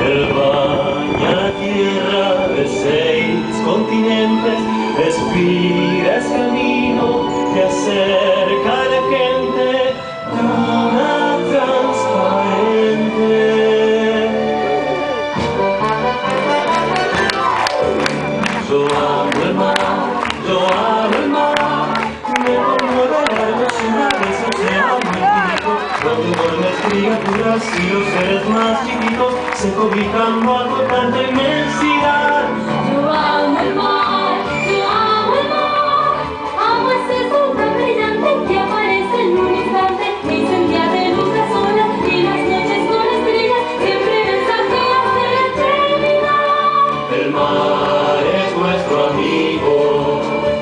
Él baña la tierra de 6 continentes, respira ese camino que acerca a la gente, luna transparente. Yo amo el mar, yo amo el mar, me conmueve la hermosura de ese océano infinito, donde enormes criaturas y los seres más chiquitos se cobijan bajo tanta inmensidad. Yo amo el mar, yo amo el mar, amo ese sol tan brillante que aparece en un instante, me incendia de luz las olas y las noches con estrellas, siempre mensajeras de la eternidad. El mar es nuestro amigo,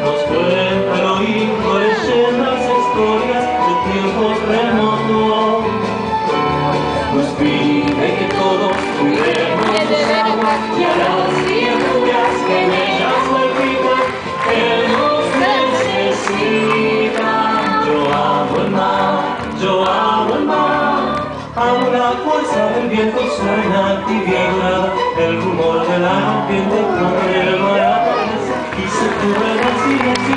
nos cuenta al oído leyendas, historias de tiempos remotos, nos pide que todos cuidemos sus aguas y a las criaturas que en ellas habitan, Él nos necesita. Yo amo el mar, yo amo el mar, amo la fuerza del viento, suena tibia y dorada, el rumor de la rompiente cuando el mar aparece y se cubre el silencio.